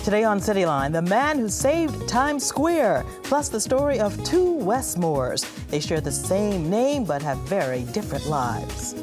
Today on CityLine, the man who saved Times Square, plus the story of two Westmores. They share the same name but have very different lives.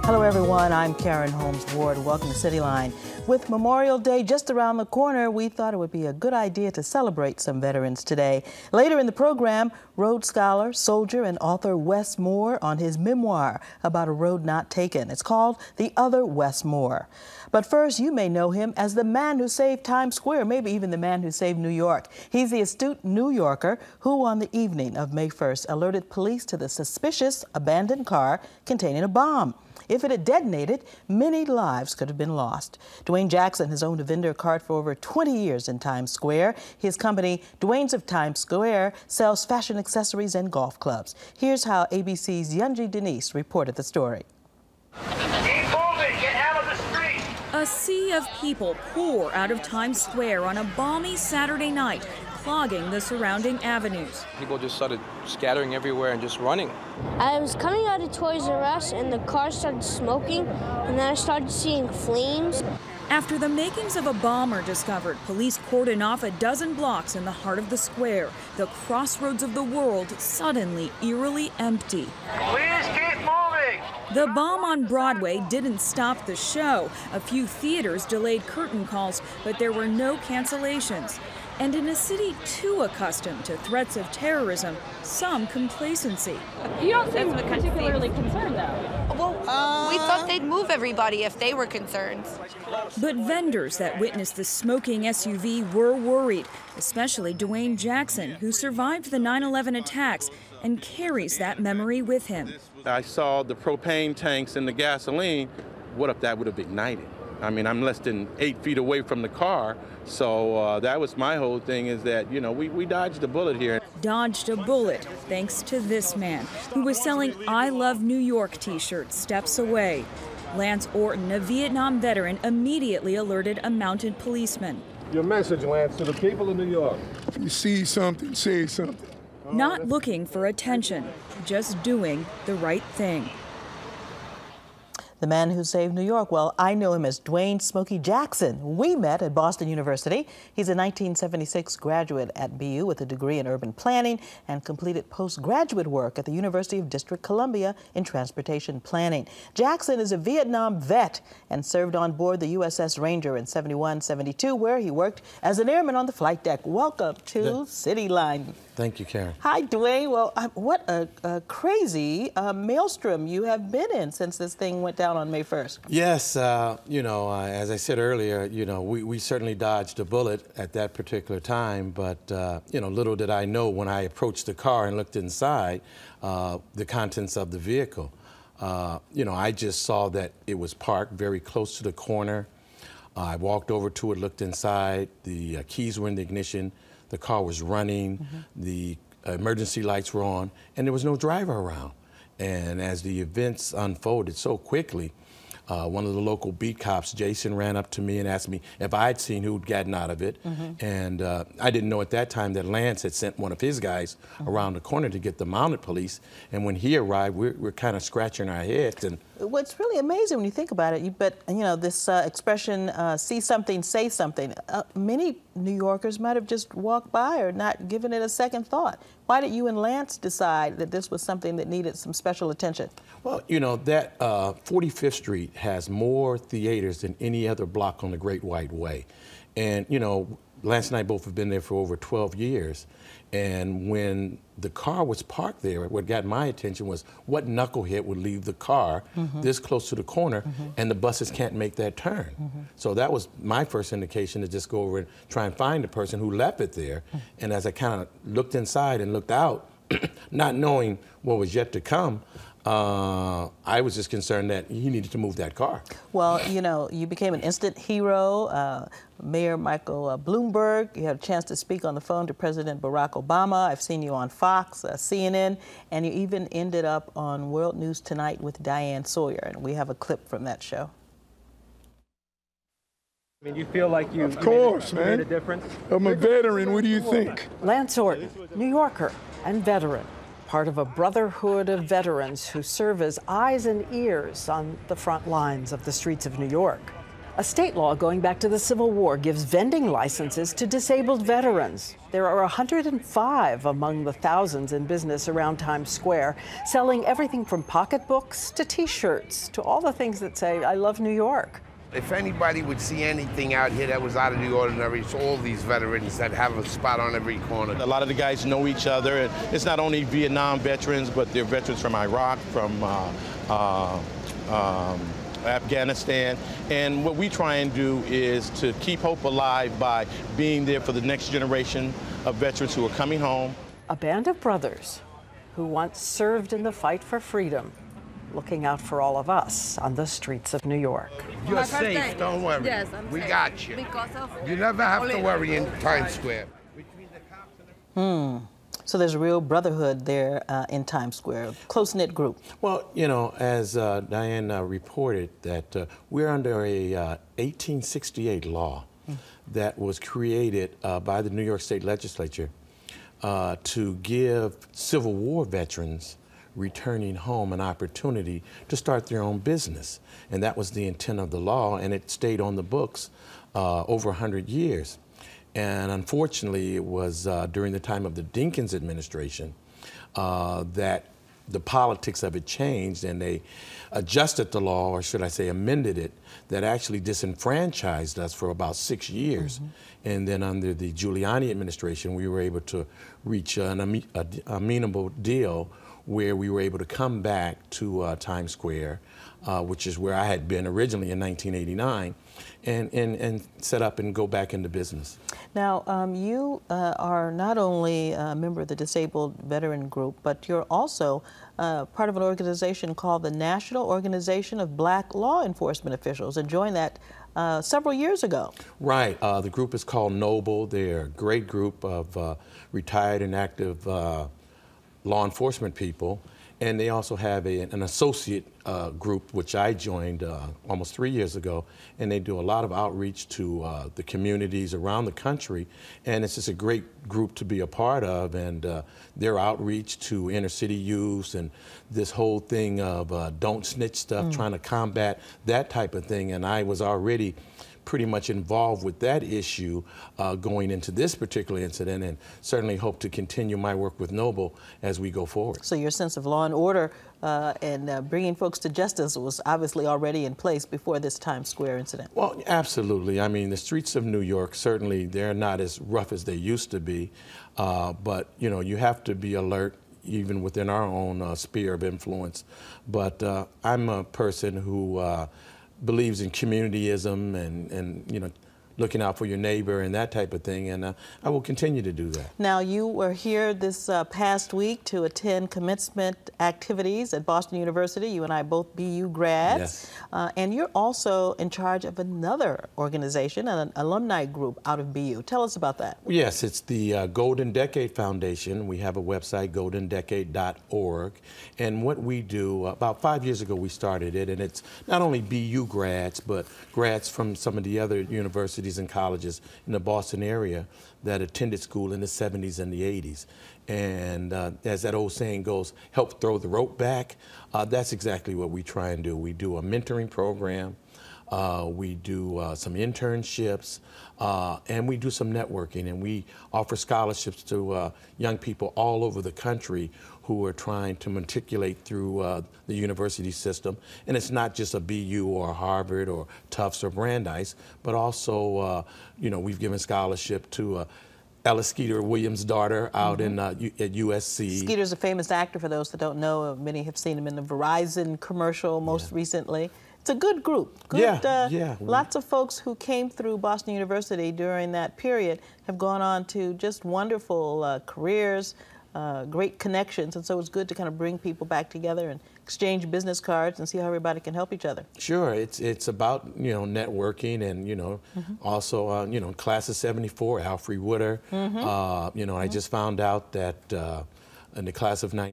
Hello everyone, I'm Karen Holmes Ward. Welcome to CityLine. With Memorial Day just around the corner, we thought it would be a good idea to celebrate some veterans today. Later in the program, Rhodes Scholar, soldier, and author Wes Moore on his memoir about a road not taken. It's called The Other Wes Moore. But first, you may know him as the man who saved Times Square, maybe even the man who saved New York. He's the astute New Yorker who, on the evening of May 1st, alerted police to the suspicious abandoned car containing a bomb. If it had detonated, many lives could have been lost. Dwayne Jackson has owned a vendor cart for over 20 years in Times Square. His company, Dwayne's of Times Square, sells fashion accessories and golf clubs. Here's how ABC's Yunji Denise reported the story. Keep moving! Get out of the street! A sea of people pour out of Times Square on a balmy Saturday night, clogging the surrounding avenues. People just started scattering everywhere and just running. I was coming out of Toys R Us and the car started smoking, and then I started seeing flames. After the makings of a bomb are discovered, police cordon off a dozen blocks in the heart of the square, the crossroads of the world suddenly eerily empty. Please keep moving! The bomb on Broadway didn't stop the show. A few theaters delayed curtain calls, but there were no cancellations. And in a city too accustomed to threats of terrorism, some complacency. You don't seem particularly concerned, though. Well, we thought they'd move everybody if they were concerned. But vendors that witnessed the smoking SUV were worried, especially Dwayne Jackson, who survived the 9/11 attacks and carries that memory with him. I saw the propane tanks and the gasoline. What if that would have ignited? I mean, I'm less than 8 feet away from the car, so that was my whole thing, is that, you know, we dodged a bullet here. Dodged a bullet thanks to this man, who was selling I Love New York t-shirts steps away. Lance Orton, a Vietnam veteran, immediately alerted a mounted policeman. Your message, Lance, to the people of New York. If you see something, say something. Not looking for attention, just doing the right thing. The man who saved New York, well, I know him as Dwayne Smokey Jackson. We met at Boston University. He's a 1976 graduate at BU with a degree in urban planning and completed postgraduate work at the University of District Columbia in transportation planning. Jackson is a Vietnam vet and served on board the USS Ranger in 71-72, where he worked as an airman on the flight deck. Welcome to CityLine. Thank you, Karen. Hi, Dwayne. Well, what a crazy maelstrom you have been in since this thing went down on May 1st. Yes, you know, as I said earlier, you know, we certainly dodged a bullet at that particular time, but, you know, little did I know when I approached the car and looked inside the contents of the vehicle. You know, I just saw that it was parked very close to the corner. I walked over to it, looked inside. The keys were in the ignition. The car was running, the emergency lights were on, and there was no driver around. And as the events unfolded so quickly, one of the local beat cops, Jason, ran up to me and asked me if I'd seen who'd gotten out of it. And I didn't know at that time that Lance had sent one of his guys around the corner to get the mounted police. And when he arrived, we're kind of scratching our heads. And what's really amazing when you think about it, but you know, this expression, see something, say something, many New Yorkers might have just walked by or not given it a second thought. Why did you and Lance decide that this was something that needed some special attention? Well, you know, that 45th Street has more theaters than any other block on the Great White Way. And, you know, Lance and I both have been there for over 12 years. And when the car was parked there, what got my attention was what knucklehead would leave the car this close to the corner and the buses can't make that turn. So that was my first indication to just go over and try and find the person who left it there. And as I kind of looked inside and looked out, not knowing what was yet to come, I was just concerned that he needed to move that car. Well, you know, you became an instant hero. Mayor Michael Bloomberg, you had a chance to speak on the phone to President Barack Obama. I've seen you on Fox, CNN, and you even ended up on World News Tonight with Diane Sawyer, and we have a clip from that show. I mean, you feel like you made a difference? I'm a veteran. What do you think? Lance Orton, New Yorker and veteran, part of a brotherhood of veterans who serve as eyes and ears on the front lines of the streets of New York. A state law going back to the Civil War gives vending licenses to disabled veterans. There are 105 among the thousands in business around Times Square, selling everything from pocketbooks to T-shirts to all the things that say, "I love New York." If anybody would see anything out here that was out of the ordinary, it's all these veterans that have a spot on every corner. A lot of the guys know each other. And it's not only Vietnam veterans, but they're veterans from Iraq, from Afghanistan. And what we try and do is to keep hope alive by being there for the next generation of veterans who are coming home. A band of brothers who once served in the fight for freedom, looking out for all of us on the streets of New York. You're safe, don't worry. Yes, we got you. You never have to worry in Times Square. So there's a real brotherhood there in Times Square, a close-knit group. Well, you know, as Diane reported, that we're under a 1868 law that was created by the New York State Legislature to give Civil War veterans returning home an opportunity to start their own business. And that was the intent of the law, and it stayed on the books over 100 years. And unfortunately, it was during the time of the Dinkins administration that the politics of it changed, and they adjusted the law, or should I say amended it, that actually disenfranchised us for about 6 years. And then under the Giuliani administration, we were able to reach an amenable deal where we were able to come back to Times Square, which is where I had been originally in 1989, and set up and go back into business. Now, you are not only a member of the Disabled Veteran Group, but you're also part of an organization called the National Organization of Black Law Enforcement Officials, and joined that several years ago. Right. The group is called Noble. They're a great group of retired and active law enforcement people, and they also have an associate group, which I joined almost 3 years ago, and they do a lot of outreach to the communities around the country, and it's just a great group to be a part of, and their outreach to inner city youth and this whole thing of don't snitch stuff, trying to combat that type of thing, and I was already pretty much involved with that issue going into this particular incident, and certainly hope to continue my work with Noble as we go forward. So your sense of law and order and bringing folks to justice was obviously already in place before this Times Square incident. Well, absolutely. I mean, the streets of New York, certainly they're not as rough as they used to be, but you know, you have to be alert even within our own sphere of influence. But I'm a person who believes in communityism and you know, looking out for your neighbor and that type of thing, and I will continue to do that. Now, you were here this past week to attend commencement activities at Boston University. You and I both BU grads. Yes. And you're also in charge of another organization, an alumni group out of BU. Tell us about that. Yes, it's the Golden Decade Foundation. We have a website, goldendecade.org. And what we do, about 5 years ago we started it, and it's not only BU grads, but grads from some of the other universities and colleges in the Boston area that attended school in the 70s and the 80s. And as that old saying goes, help throw the rope back. That's exactly what we try and do. We do a mentoring program, we do some internships, and we do some networking, and we offer scholarships to young people all over the country who are trying to matriculate through the university system. And it's not just a BU or a Harvard or Tufts or Brandeis, but also, you know, we've given scholarship to Ella Skeeter Williams' daughter out in at USC. Skeeter's a famous actor, for those that don't know. Many have seen him in the Verizon commercial most recently. It's a good group. Good, lots of folks who came through Boston University during that period have gone on to just wonderful careers, great connections, and so it's good to kind of bring people back together and exchange business cards and see how everybody can help each other. Sure, it's about, you know, networking, and, you know, also, you know, class of '74, Alfre Woodard. You know, I just found out that in the class of